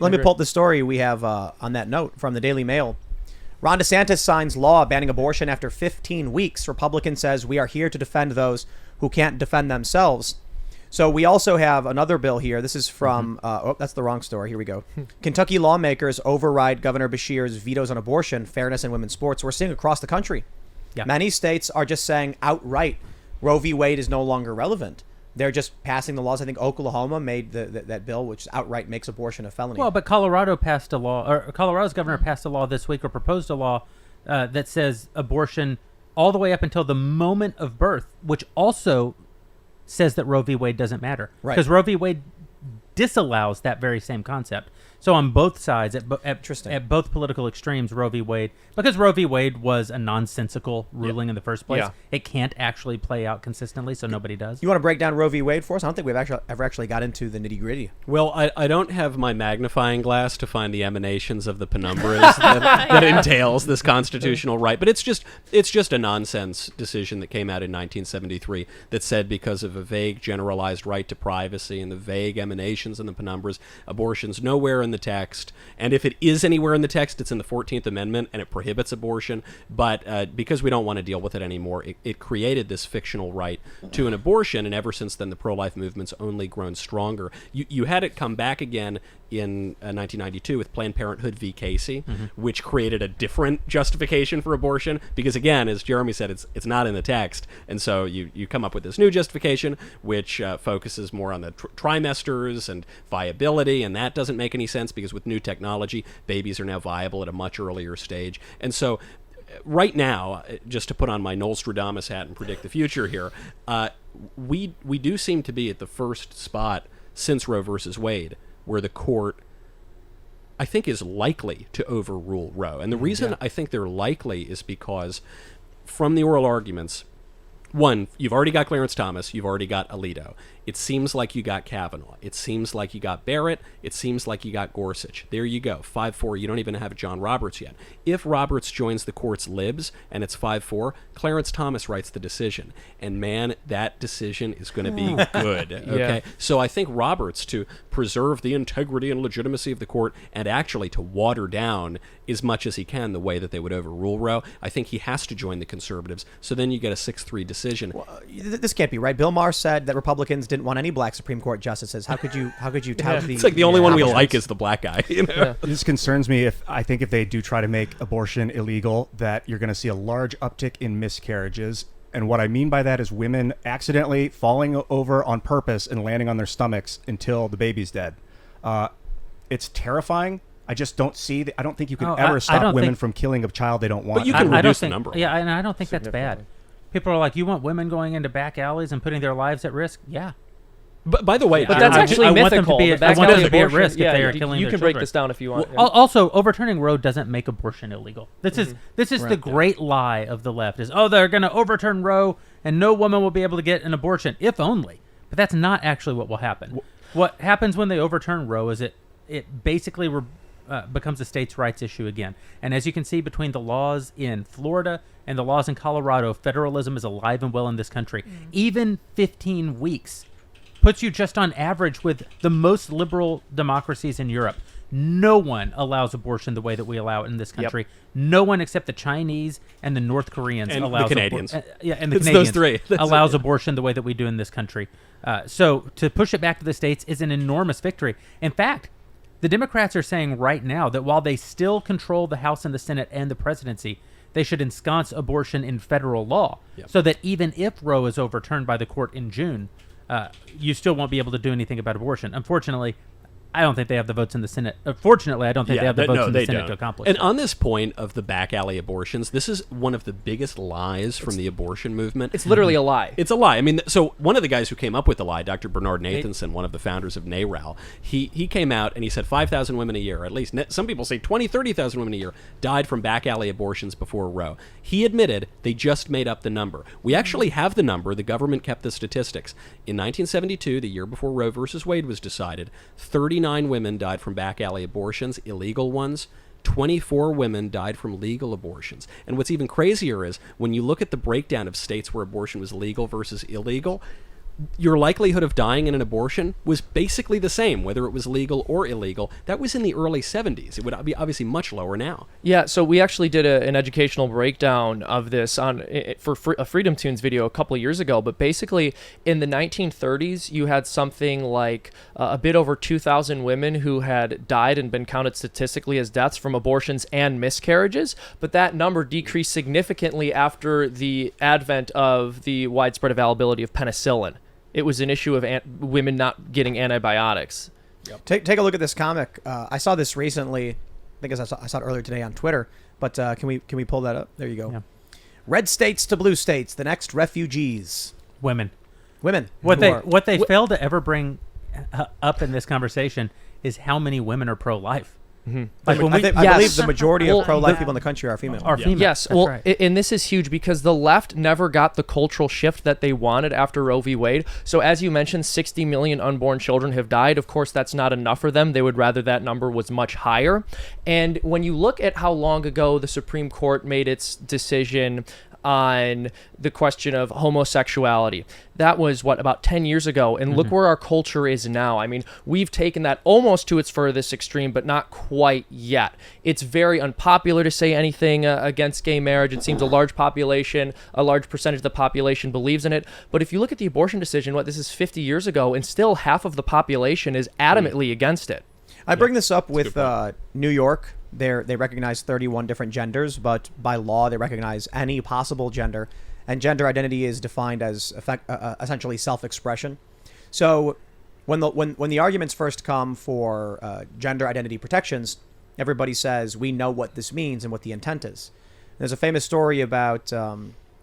Let me pull up the story we have on that note from the Daily Mail. Ron DeSantis signs law banning abortion after 15 weeks. Republican says we are here to defend those who can't defend themselves. So we also have another bill here. This is from, that's the wrong story. Here we go. Kentucky lawmakers override Governor Beshear's vetoes on abortion, fairness, and women's sports. We're seeing across the country. Yeah. Many states are just saying outright Roe v. Wade is no longer relevant. They're just passing the laws. I think Oklahoma made that bill, which outright makes abortion a felony. Well, but Colorado passed a law, or Colorado's governor passed a law this week, or proposed a law that says abortion all the way up until the moment of birth, which also says that Roe v. Wade doesn't matter. Right. Because Roe v. Wade disallows that very same concept. So on both sides, at both political extremes, Roe v. Wade, because Roe v. Wade was a nonsensical ruling in the first place, it can't actually play out consistently, so nobody does. You want to break down Roe v. Wade for us? I don't think we've ever actually got into the nitty-gritty. Well, I don't have my magnifying glass to find the emanations of the penumbras that entails this constitutional right, but it's just a nonsense decision that came out in 1973 that said because of a vague generalized right to privacy and the vague emanations in the penumbras, abortion's nowhere in the text, and if it is anywhere in the text, it's in the 14th Amendment, and it prohibits abortion, but because we don't want to deal with it anymore, it created this fictional right to an abortion, and ever since then, the pro-life movement's only grown stronger. You had it come back again in 1992 with Planned Parenthood v. Casey, which created a different justification for abortion, because again, as Jeremy said, it's not in the text, and so you come up with this new justification, which focuses more on the trimesters and viability, and that doesn't make any sense because with new technology, babies are now viable at a much earlier stage. And so right now, just to put on my Nostradamus hat and predict the future here, we do seem to be at the first spot since Roe versus Wade where the court, I think, is likely to overrule Roe. And the reason I think they're likely is because from the oral arguments, one, you've already got Clarence Thomas, you've already got Alito. It seems like you got Kavanaugh. It seems like you got Barrett. It seems like you got Gorsuch. There you go, 5-4. You don't even have John Roberts yet. If Roberts joins the court's libs and it's 5-4, Clarence Thomas writes the decision. And man, that decision is going to be good. Okay, so I think Roberts, to preserve the integrity and legitimacy of the court and actually to water down as much as he can the way that they would overrule Roe, I think he has to join the conservatives. So then you get a 6-3 decision. Well, this can't be right. Bill Maher said that Republicans didn't want any black Supreme Court justices. How could you tout the... It's like the only one we like is the black guy. You know? This concerns me. I think if they do try to make abortion illegal, that you're going to see a large uptick in miscarriages. And what I mean by that is women accidentally falling over on purpose and landing on their stomachs until the baby's dead. It's terrifying. I just don't see... I don't think you can ever stop women from killing a child they don't want. But you can reduce the number. Yeah, and I don't think that's bad. People are like, you want women going into back alleys and putting their lives at risk? Yeah. But by the way, but that's actually mythical. I want them to be at risk if they are killing their children. You can break this down if you want. Well, also, overturning Roe doesn't make abortion illegal. This is the great lie of the left: is they're going to overturn Roe and no woman will be able to get an abortion, if only. But that's not actually what will happen. What happens when they overturn Roe is it basically becomes a states' rights issue again. And as you can see, between the laws in Florida and the laws in Colorado, federalism is alive and well in this country. Even 15 weeks puts you just on average with the most liberal democracies in Europe. No one allows abortion the way that we allow it in this country. No one except the Chinese and the North Koreans and allows the Canadians. and the it's Canadians those three. allows abortion the way that we do in this country. So to push it back to the states is an enormous victory. In fact, the Democrats are saying right now that while they still control the House and the Senate and the presidency, they should ensconce abortion in federal law so that even if Roe is overturned by the court in June, you still won't be able to do anything about abortion. Unfortunately, I don't think they have the votes in the Senate. Fortunately, I don't think they have the votes in the Senate to accomplish And that. on this point of the back alley abortions, this is one of the biggest lies from the abortion movement. It's literally a lie. It's a lie. I mean, so one of the guys who came up with the lie, Dr. Bernard Nathanson, one of the founders of NARAL, he came out and he said 5,000 women a year, at least some people say 20, 30,000 women a year, died from back alley abortions before Roe. He admitted they just made up the number. We actually have the number. The government kept the statistics. In 1972, the year before Roe versus Wade was decided, 39 women died from back alley abortions, illegal ones. 24 women died from legal abortions. And what's even crazier is when you look at the breakdown of states where abortion was legal versus illegal, your likelihood of dying in an abortion was basically the same, whether it was legal or illegal. That was in the early 70s. It would be obviously much lower now. Yeah, so we actually did an educational breakdown of this for a Freedom Tunes video a couple of years ago. But basically, in the 1930s, you had something like a bit over 2,000 women who had died and been counted statistically as deaths from abortions and miscarriages. But that number decreased significantly after the advent of the widespread availability of penicillin. It was an issue of women not getting antibiotics. Yep. Take a look at this comic. I saw this recently. I think I saw it earlier today on Twitter. But can we pull that up? There you go. Yeah. Red states to blue states. The next refugees. Women. What they fail to ever bring up in this conversation is how many women are pro-life. Mm-hmm. Like I believe the majority of pro-life people in the country are female. Yes, right. And this is huge because the left never got the cultural shift that they wanted after Roe v. Wade. So as you mentioned, 60 million unborn children have died. Of course, that's not enough for them. They would rather that number was much higher. And when you look at how long ago the Supreme Court made its decision on the question of homosexuality. That was, about 10 years ago. And look where our culture is now. I mean, we've taken that almost to its furthest extreme, but not quite yet. It's very unpopular to say anything against gay marriage. It seems a large percentage of the population believes in it. But if you look at the abortion decision, this is 50 years ago, and still half of the population is adamantly against it. I bring this up with New York. They recognize 31 different genders, but by law they recognize any possible gender, and gender identity is defined as essentially self-expression. So when the arguments first come for gender identity protections, everybody says we know what this means and what the intent is. There's a famous story about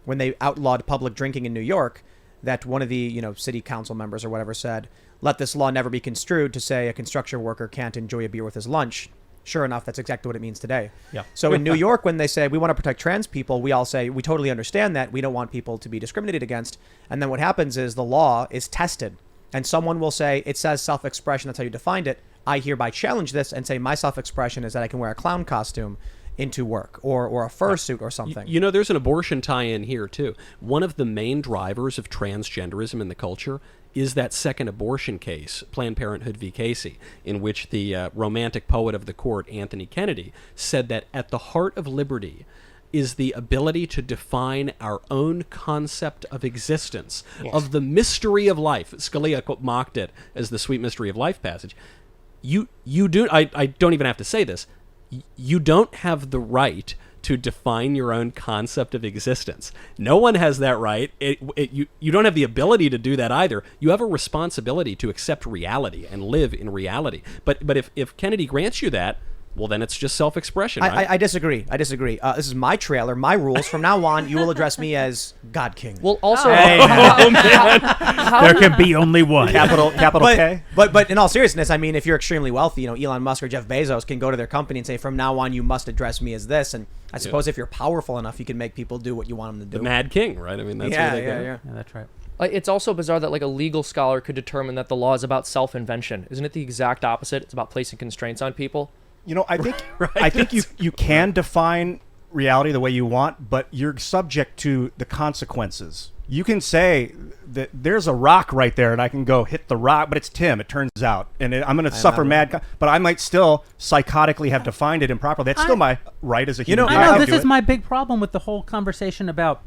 when they outlawed public drinking in New York, that one of the city council members or whatever said, "Let this law never be construed to say a construction worker can't enjoy a beer with his lunch." Sure enough, that's exactly what it means today. Yeah. So in New York, when they say we want to protect trans people, we all say we totally understand that. We don't want people to be discriminated against. And then what happens is the law is tested, and someone will say it says self-expression. That's how you defined it. I hereby challenge this and say my self-expression is that I can wear a clown costume into work or a fursuit or something. There's an abortion tie-in here too. One of the main drivers of transgenderism in the culture is that second abortion case, Planned Parenthood v. Casey, in which the romantic poet of the court, Anthony Kennedy, said that at the heart of liberty is the ability to define our own concept of existence, of the mystery of life. Scalia mocked it as the sweet mystery of life passage. I don't even have to say this. You don't have the right to define your own concept of existence. No one has that right. You don't have the ability to do that either. You have a responsibility to accept reality and live in reality. But if Kennedy grants you that, well, then it's just self-expression, right? I disagree. This is my trailer, my rules. From now on, you will address me as God King. Well, also, man. There can be only one. Capital K. But in all seriousness, I mean, if you're extremely wealthy, Elon Musk or Jeff Bezos can go to their company and say, from now on, you must address me as this. And I suppose if you're powerful enough, you can make people do what you want them to do. The Mad King, right? I mean, that's where they go. Yeah, that's right. It's also bizarre that a legal scholar could determine that the law is about self-invention. Isn't it the exact opposite? It's about placing constraints on people. I think you can define reality the way you want, but you're subject to the consequences. You can say that there's a rock right there, and I can go hit the rock, but it's Tim, it turns out, and I'm going to suffer but I might still psychotically have defined it improperly. That's still my right as a human being. I know this is my big problem with the whole conversation about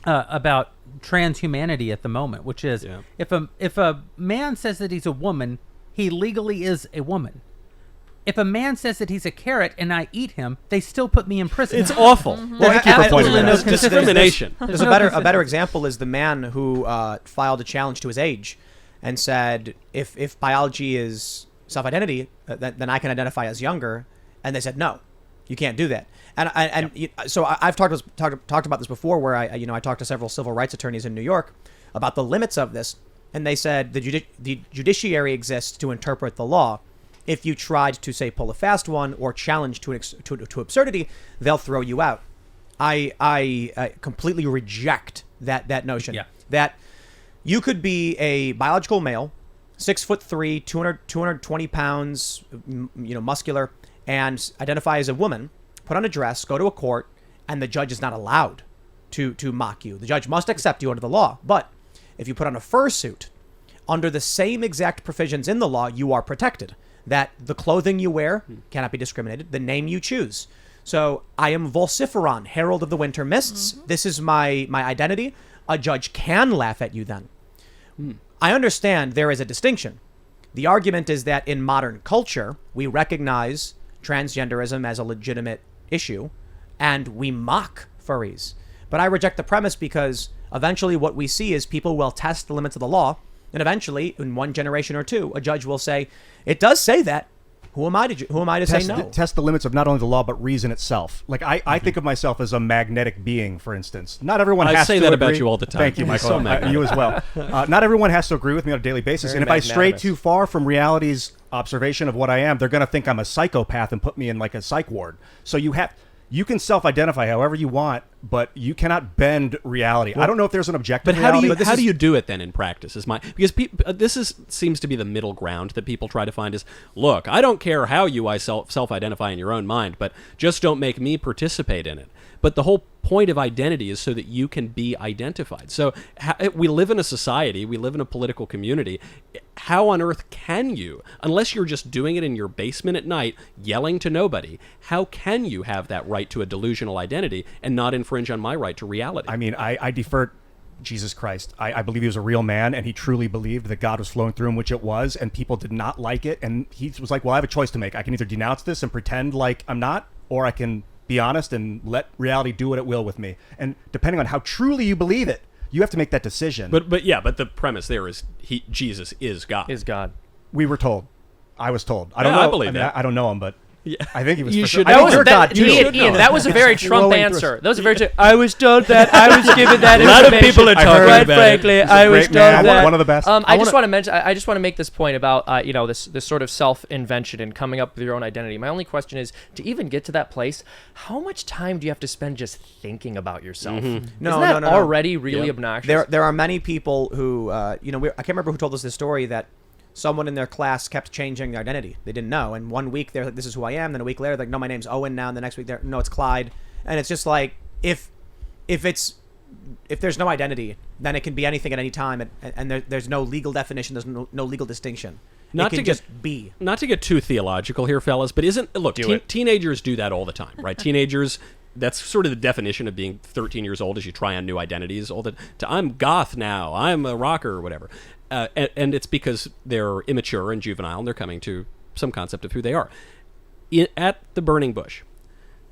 transhumanity at the moment, which is if a man says that he's a woman, he legally is a woman. If a man says that he's a carrot and I eat him, they still put me in prison. It's awful. Well, There's discrimination. There's a better example is the man who filed a challenge to his age and said, if biology is self-identity, then I can identify as younger. And they said, no, you can't do that. So I've talked about this before, where I talked to several civil rights attorneys in New York about the limits of this, and they said the judiciary exists to interpret the law. If you tried to, say, pull a fast one or challenge to absurdity, they'll throw you out. I completely reject that notion. Yeah. That you could be a biological male, 6'3", 220 pounds, muscular, and identify as a woman, put on a dress, go to a court, and the judge is not allowed to mock you. The judge must accept you under the law. But If you put on a fursuit, under the same exact provisions in the law, you are protected. That the clothing you wear cannot be discriminated, the name you choose. So I am Vociferon, Herald of the Winter Mists. This is my identity. A judge can laugh at you then. I understand there is a distinction. The argument is that in modern culture, we recognize transgenderism as a legitimate issue, and we mock furries. But I reject the premise because eventually what we see is people will test the limits of the law, and eventually, in one generation or two, a judge will say, it does say that. Who am I to say no? Test the limits of not only the law, but reason itself. Like, I think of myself as a magnetic being, for instance. Not everyone has to say that agree. about you all the time. Thank you, You're Michael. so magnetic. You as well. Not everyone has to agree with me on a daily basis. Very And if I stray magnanimous. too far from reality's observation of what I am, they're going to think I'm a psychopath and put me in like a psych ward. So you can self-identify however you want, but you cannot bend reality. I don't know if there's an objective But how reality. do you do it then in practice? Because seems to be the middle ground that people try to find is, look, I don't care how you self-identify in your own mind, but just don't make me participate in it. But the whole point of identity is so that you can be identified. So we live in a society, we live in a political community. How on earth can you, unless you're just doing it in your basement at night, yelling to nobody, how can you have that right to a delusional identity and not infringe on my right to reality? I mean, I defer Jesus Christ. I believe he was a real man, and he truly believed that God was flowing through him, which it was, and people did not like it. And he was like, well, I have a choice to make. I can either denounce this and pretend like I'm not, or I can be honest and let reality do what it will with me. And depending on how truly you believe it, you have to make that decision. But the premise there is Jesus is God. Is God. We were told. I was told. I don't Yeah, know. I believe that. I don't know him, but I think he was. You for should sure. know I That think was you're that, God too. Ian, that was a very Trump flowing through answer. us. That was a very. I was told that. I was given that A lot of information. people are talking Quite about it. frankly, He's a I was great man, told that. one of the best. I just want to mention. I just want to make this point about this sort of self-invention and coming up with your own identity. My only question is, to even get to that place, how much time do you have to spend just thinking about yourself? No, Isn't no, that no. already really obnoxious? There are many people who, I can't remember who told us this story that someone in their class kept changing their identity. They didn't know. And 1 week they're like, this is who I am. Then a week later, they're like, no, my name's Owen now. And the next week, they're, no, it's Clyde. And it's just like, if there's no identity, then it can be anything at any time. And there's no legal definition. There's no legal distinction. Not it can to get- just be. Not to get too theological here, fellas, but teenagers do that all the time, right? Teenagers, that's sort of the definition of being 13 years old, as you try on new identities. I'm goth now, I'm a rocker or whatever. And it's because they're immature and juvenile, and they're coming to some concept of who they are. At the burning bush,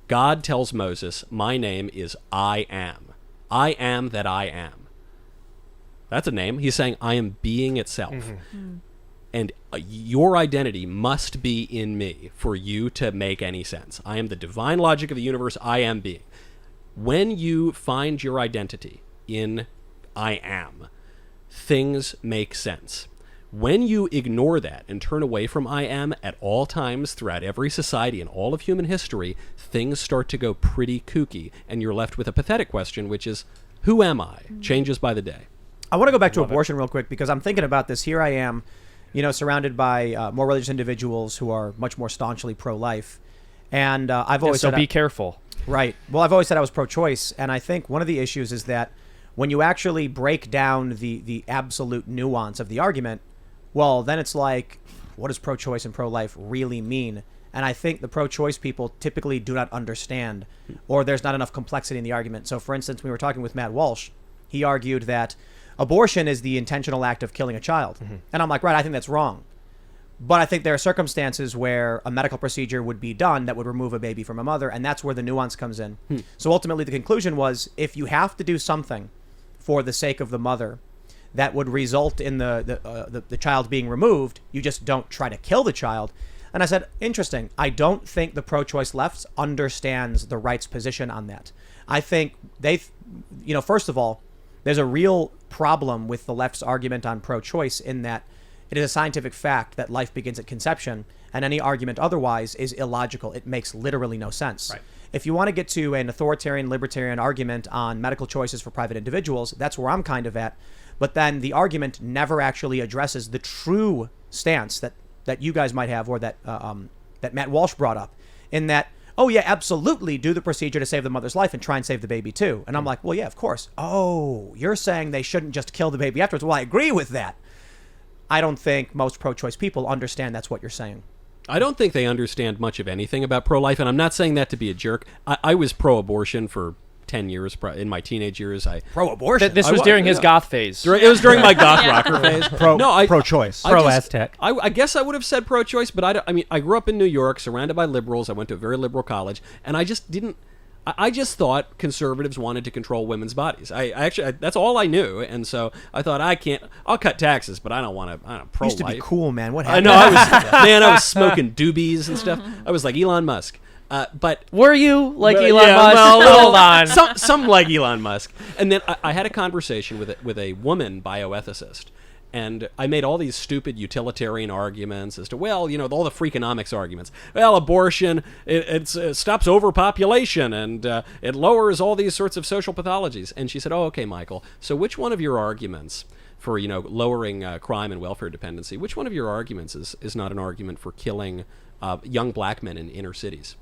God tells Moses, my name is I am. I am that I am. That's a name. He's saying, I am being itself. Mm-hmm. And your identity must be in me for you to make any sense. I am the divine logic of the universe. I am being. When you find your identity in I am, things make sense. When you ignore that and turn away from I am at all times throughout every society and all of human history, things start to go pretty kooky, and you're left with a pathetic question, which is, who am I? Changes by the day. I want to go back to abortion real quick because I'm thinking about this. Here I am, surrounded by more religious individuals who are much more staunchly pro-life. And I've always so said... be careful. Right. Well, I've always said I was pro-choice, and I think one of the issues is that when you actually break down the absolute nuance of the argument, well, then it's like, what does pro-choice and pro-life really mean? And I think the pro-choice people typically do not understand, or there's not enough complexity in the argument. So, for instance, we were talking with Matt Walsh. He argued that abortion is the intentional act of killing a child. Mm-hmm. And I'm like, right, I think that's wrong. But I think there are circumstances where a medical procedure would be done that would remove a baby from a mother, and that's where the nuance comes in. So ultimately, the conclusion was, if you have to do something for the sake of the mother that would result in the child being removed, you just don't try to kill the child. And I said, interesting. I don't think the pro-choice left understands the right's position on that. I think first of all, there's a real problem with the left's argument on pro-choice in that it is a scientific fact that life begins at conception, and any argument otherwise is illogical. It makes literally no sense. Right. If you want to get to an authoritarian, libertarian argument on medical choices for private individuals, that's where I'm kind of at. But then the argument never actually addresses the true stance that you guys might have, or that Matt Walsh brought up, in that oh yeah, absolutely, do the procedure to save the mother's life and try and save the baby too. And I'm like, well, yeah, of course. Oh, you're saying they shouldn't just kill the baby afterwards. Well, I agree with that. I don't think most pro-choice people understand that's what you're saying. I don't think they understand much of anything about pro-life, and I'm not saying that to be a jerk. I was pro-abortion for 10 years. In my teenage years, Pro-abortion? This was during his goth phase. It was during my goth rocker phase. Pro-choice. Pro-Aztec. I guess I would have said pro-choice, but I mean, I grew up in New York, surrounded by liberals. I went to a very liberal college, and I just didn't. I just thought conservatives wanted to control women's bodies. I actually that's all I knew, and so I thought I'll cut taxes, but I don't want to. Pro-life. Used to be cool, man. What I happened? know. I was smoking doobies and stuff. I was like Elon Musk. But were you like Well, Elon yeah, Musk? well, Hold on. some like Elon Musk. And then I had a conversation with a woman bioethicist, and I made all these stupid utilitarian arguments as to, well, all the freakonomics arguments. Well, abortion, it stops overpopulation, and it lowers all these sorts of social pathologies. And she said, oh, okay, Michael, so which one of your arguments for, lowering crime and welfare dependency, which one of your arguments is not an argument for killing young black men in inner cities?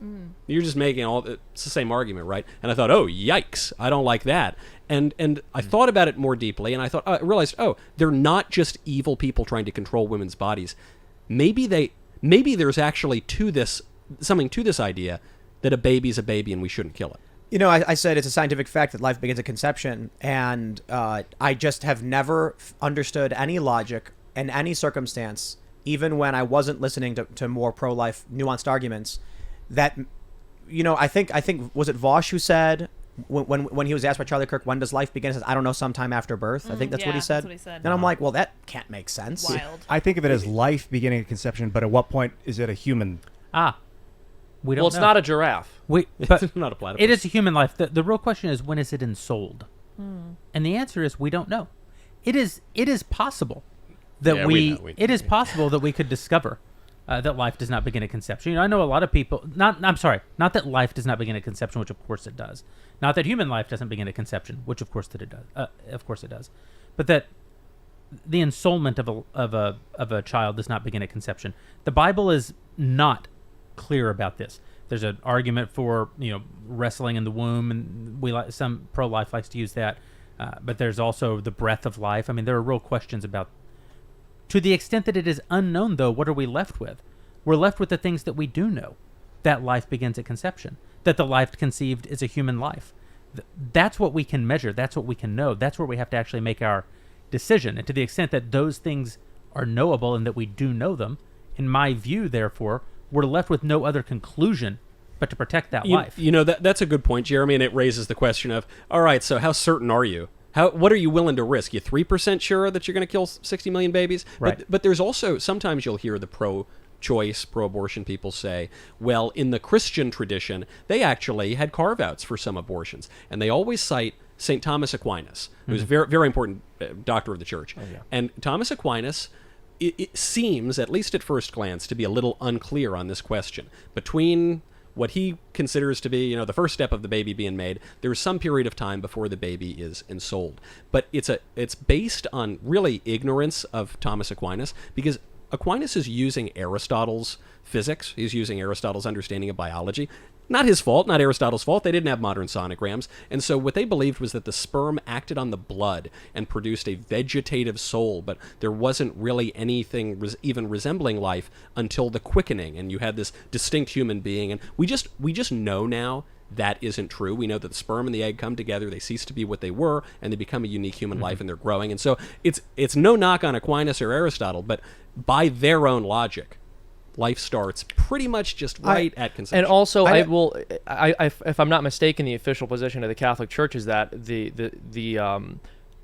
You're just making it's the same argument, right? And I thought, oh, yikes, I don't like that. And I thought about it more deeply, and I realized, they're not just evil people trying to control women's bodies. Maybe there's actually something to this idea that a baby's a baby and we shouldn't kill it. I said it's a scientific fact that life begins at conception, and I just have never understood any logic in any circumstance, even when I wasn't listening to more pro-life nuanced arguments, that, I think was it Vosh who said, when he was asked by Charlie Kirk, when does life begin? He says, I don't know, sometime after birth. I think that's what he said. That's what he said. And I'm like, well, that can't make sense. Wild. I think of it as life beginning at conception, but at what point is it a human? We don't Well, it's know. not a giraffe. But It's not a platypus. it is a human life. The real question is, when is it ensouled? And the answer is, we don't know. It is possible that Yeah, we know. it is possible that we could discover that life does not begin at conception. I know a lot of people. Not that life does not begin at conception, which of course it does. Not that human life doesn't begin at conception, which of course it does. Of course it does. But that the ensoulment of a child does not begin at conception. The Bible is not clear about this. There's an argument for wrestling in the womb, and some pro-life likes to use that. But there's also the breath of life. I mean, there are real questions about. To the extent that it is unknown, though, what are we left with? We're left with the things that we do know. That life begins at conception. That the life conceived is a human life. That's what we can measure. That's what we can know. That's where we have to actually make our decision. And to the extent that those things are knowable and that we do know them, in my view, therefore, we're left with no other conclusion but to protect that life. That's a good point, Jeremy, and it raises the question of, all right, so how certain are you? What are you willing to risk? You 3% sure that you're going to kill 60 million babies? Right. But there's also, sometimes you'll hear the pro-choice, pro-abortion people say, well, in the Christian tradition, they actually had carve-outs for some abortions. And they always cite St. Thomas Aquinas, who's a very, very important doctor of the church. And Thomas Aquinas, it seems, at least at first glance, to be a little unclear on this question. Between what he considers to be, the first step of the baby being made, there's some period of time before the baby is ensouled. But it's based on really ignorance of Thomas Aquinas, because Aquinas is using Aristotle's physics. He's using Aristotle's understanding of biology. Not his fault, not Aristotle's fault. They didn't have modern sonograms. And so what they believed was that the sperm acted on the blood and produced a vegetative soul, but there wasn't really anything even resembling life until the quickening, and you had this distinct human being. And we just know now that isn't true. We know that the sperm and the egg come together, they cease to be what they were, and they become a unique human life, and they're growing. And so it's no knock on Aquinas or Aristotle, but by their own logic, life starts pretty much just right at conception. And also, if I'm not mistaken, the official position of the Catholic Church is that the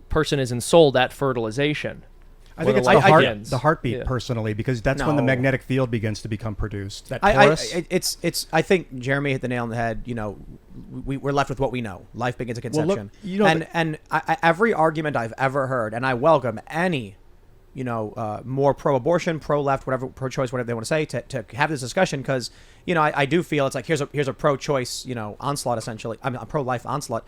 person is ensouled at fertilization. I think it's the heartbeat, personally, because that's when the magnetic field begins to become produced. That torus. I think Jeremy hit the nail on the head. We're left with what we know. Life begins at conception. Every argument I've ever heard, and I welcome any more pro-abortion, pro-left, whatever, pro-choice, whatever they want to say, to have this discussion, because, I do feel it's like here's a pro-choice, onslaught, essentially. I mean, a pro-life onslaught.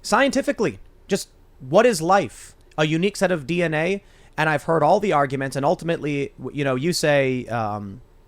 Scientifically, just what is life? A unique set of DNA, and I've heard all the arguments, and ultimately, you say,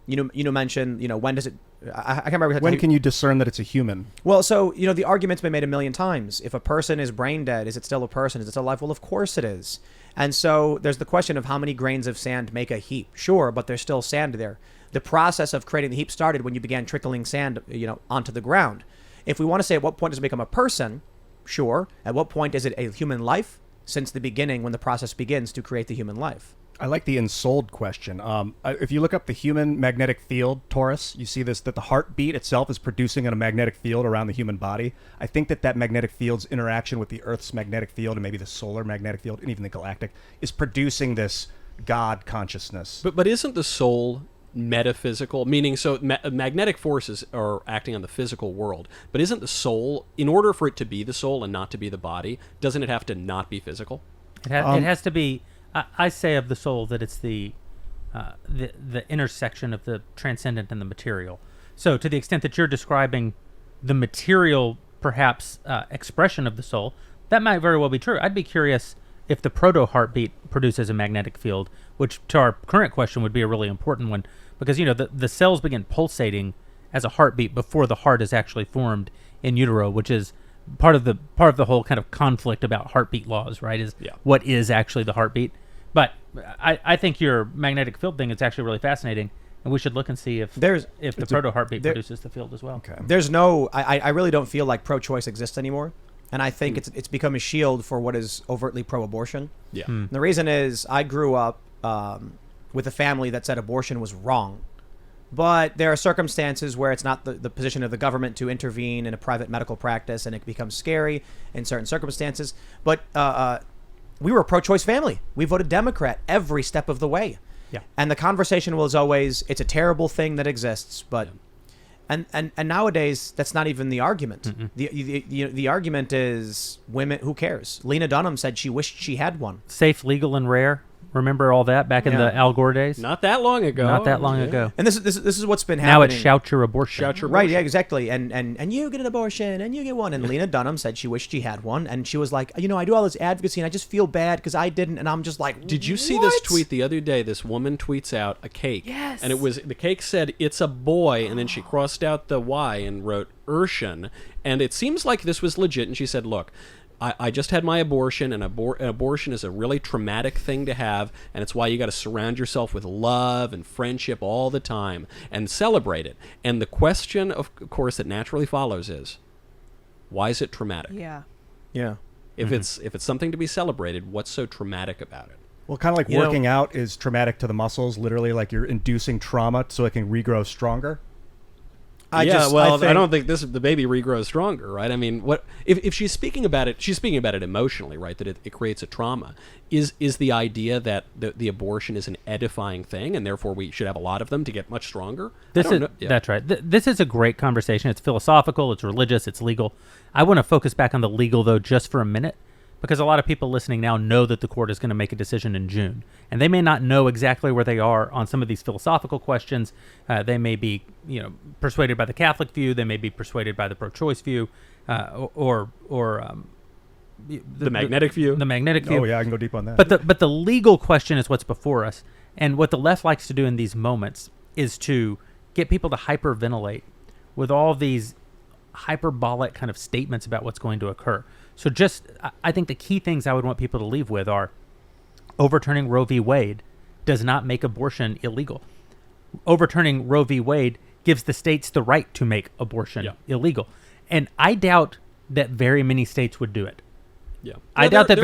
you mentioned, when does it? I can't remember. When can you discern that it's a human? Well, so the argument's been made a million times. If a person is brain dead, is it still a person? Is it still alive? Well, of course it is. And so there's the question of how many grains of sand make a heap. Sure, but there's still sand there. The process of creating the heap started when you began trickling sand, onto the ground. If we want to say at what point does it become a person, sure. At what point is it a human life? Since the beginning, when the process begins to create the human life. I like the ensouled question. If you look up the human magnetic field, Taurus, you see that the heartbeat itself is producing a magnetic field around the human body. I think that magnetic field's interaction with the Earth's magnetic field and maybe the solar magnetic field and even the galactic is producing this God consciousness. But isn't the soul metaphysical? Meaning, so magnetic forces are acting on the physical world. But isn't the soul, in order for it to be the soul and not to be the body, doesn't it have to not be physical? It has to be. I say of the soul that it's the intersection of the transcendent and the material. So to the extent that you're describing the material, perhaps, expression of the soul, that might very well be true. I'd be curious if the proto-heartbeat produces a magnetic field, which to our current question would be a really important one, because, the cells begin pulsating as a heartbeat before the heart is actually formed in utero, which is part of the whole kind of conflict about heartbeat laws, right? What is actually the heartbeat? But I think your magnetic field thing is actually really fascinating, and we should look and see if the proto-heartbeat produces the field as well. Okay. There's no, I really don't feel like pro-choice exists anymore, and I think it's become a shield for what is overtly pro-abortion. Yeah. And the reason is I grew up with a family that said abortion was wrong, but there are circumstances where it's not the position of the government to intervene in a private medical practice, and it becomes scary in certain circumstances. But we were a pro-choice family. We voted Democrat every step of the way. Yeah. And the conversation was always, it's a terrible thing that exists, but and nowadays that's not even the argument. The argument is women, who cares? Lena Dunham said she wished she had one. Safe, legal, and rare. Remember all that back in the Al Gore days? Not that long ago. And this is what's been Now happening. it's shout your abortion. Right, yeah, exactly. And you get an abortion, and you get one. And Lena Dunham said she wished she had one, and she was like, I do all this advocacy, and I just feel bad because I didn't. And I'm just like, did you see this tweet the other day? This woman tweets out a cake. Yes. And the cake said, "It's a boy," and then she crossed out the Y and wrote Urshan. And it seems like this was legit. And she said, look, I just had my abortion, and abortion is a really traumatic thing to have, and it's why you got to surround yourself with love and friendship all the time and celebrate it. And the question, of course, that naturally follows is, why is it traumatic? Yeah. If it's something to be celebrated, what's so traumatic about it? Well, kind of like working out is traumatic to the muscles, literally like you're inducing trauma so it can regrow stronger. I don't think the baby regrows stronger, right? I mean, what if she's speaking about it? She's speaking about it emotionally, right? That it creates a trauma. Is the idea that the abortion is an edifying thing, and therefore we should have a lot of them to get much stronger? That's right. This is a great conversation. It's philosophical, it's religious, it's legal. I want to focus back on the legal though, just for a minute, because a lot of people listening now know that the court is going to make a decision in June, and they may not know exactly where they are on some of these philosophical questions. They may be, persuaded by the Catholic view. They may be persuaded by the pro-choice view, or the magnetic view. The magnetic view. Oh yeah, I can go deep on that. But the legal question is what's before us, and what the left likes to do in these moments is to get people to hyperventilate with all these hyperbolic kind of statements about what's going to occur. So I think the key things I would want people to leave with are overturning Roe v. Wade does not make abortion illegal. Overturning Roe v. Wade gives the states the right to make abortion illegal. And I doubt that very many states would do it. Yeah. I doubt that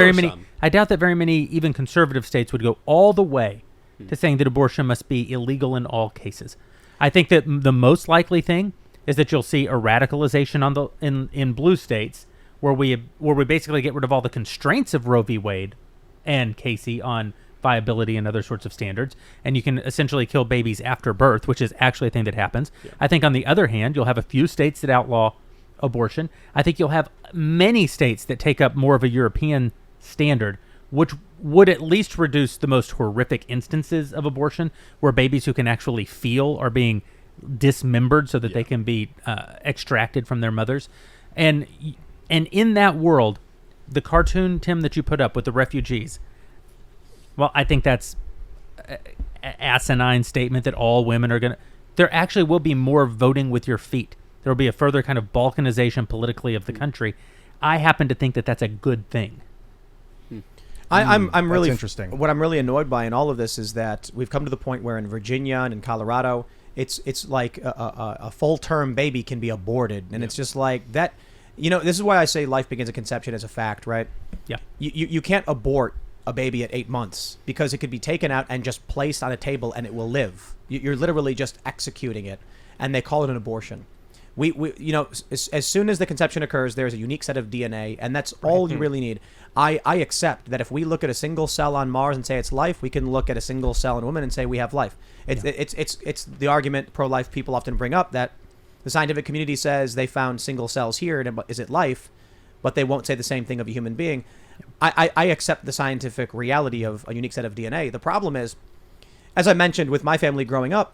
very many even conservative states would go all the way to saying that abortion must be illegal in all cases. I think that the most likely thing is that you'll see a radicalization in blue states where we basically get rid of all the constraints of Roe v. Wade and Casey on viability and other sorts of standards, and you can essentially kill babies after birth, which is actually a thing that happens. Yeah. I think on the other hand, you'll have a few states that outlaw abortion. I think you'll have many states that take up more of a European standard, which would at least reduce the most horrific instances of abortion, where babies who can actually feel are being dismembered so that they can be extracted from their mothers. And in that world, the cartoon, Tim, that you put up with the refugees, well, I think that's an asinine statement that all women are going to... there actually will be more voting with your feet. There will be a further kind of balkanization politically of the country. I happen to think that that's a good thing. I'm really interesting. What I'm really annoyed by in all of this is that we've come to the point where in Virginia and in Colorado, it's like a full-term baby can be aborted, and it's just like that. This is why I say life begins at conception as a fact, right? Yeah. You can't abort a baby at 8 months because it could be taken out and just placed on a table and it will live. You're literally just executing it, and they call it an abortion. As soon as the conception occurs, there's a unique set of DNA, and that's all you really need. I accept that if we look at a single cell on Mars and say it's life, we can look at a single cell in a woman and say we have life. It's the argument pro-life people often bring up, that the scientific community says they found single cells here, and is it life? But they won't say the same thing of a human being. I accept the scientific reality of a unique set of DNA. The problem is, as I mentioned with my family growing up,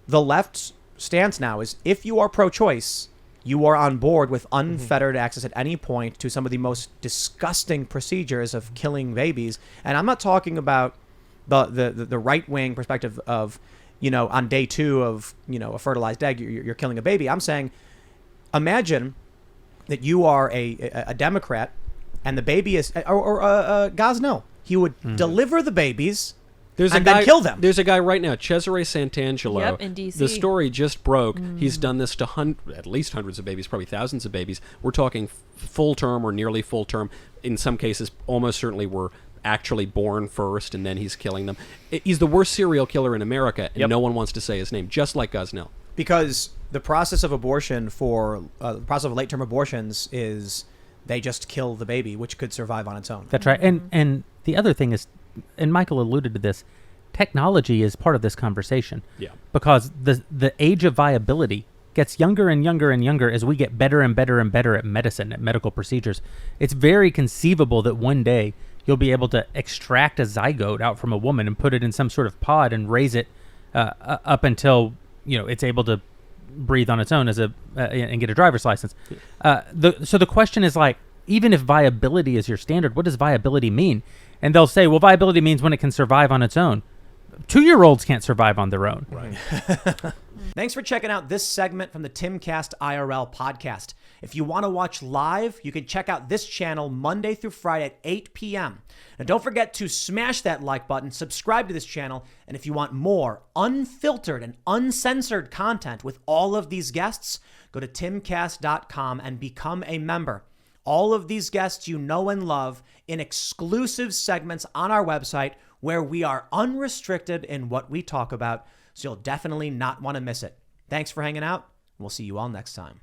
the left's stance now is if you are pro-choice, you are on board with unfettered access at any point to some of the most disgusting procedures of killing babies. And I'm not talking about the right-wing perspective of, on day 2 of, a fertilized egg, you're killing a baby. I'm saying, imagine that you are a Democrat and the baby is, or Gosnell. He would deliver the babies and then kill them. There's a guy right now, Cesare Santangelo. Yep, in D.C. The story just broke. He's done this to at least hundreds of babies, probably thousands of babies. We're talking full term or nearly full term. In some cases, almost certainly were actually born first, and then he's killing them. He's the worst serial killer in America, and no one wants to say his name, just like Gosnell. Because the process of abortion the process of late-term abortions is they just kill the baby, which could survive on its own. That's right. And the other thing is, and Michael alluded to this, technology is part of this conversation. Yeah. Because the age of viability gets younger and younger and younger as we get better and better and better at medicine, at medical procedures. It's very conceivable that one day you'll be able to extract a zygote out from a woman and put it in some sort of pod and raise it up until it's able to breathe on its own and get a driver's license. So the question is, like, even if viability is your standard, what does viability mean? And they'll say, well, viability means when it can survive on its own. 2-year-olds can't survive on their own. Right. Thanks for checking out this segment from the Timcast IRL podcast. If you want to watch live, you can check out this channel Monday through Friday at 8 p.m. Now, don't forget to smash that like button, subscribe to this channel, and if you want more unfiltered and uncensored content with all of these guests, go to timcast.com and become a member. All of these guests you know and love in exclusive segments on our website where we are unrestricted in what we talk about, so you'll definitely not want to miss it. Thanks for hanging out. We'll see you all next time.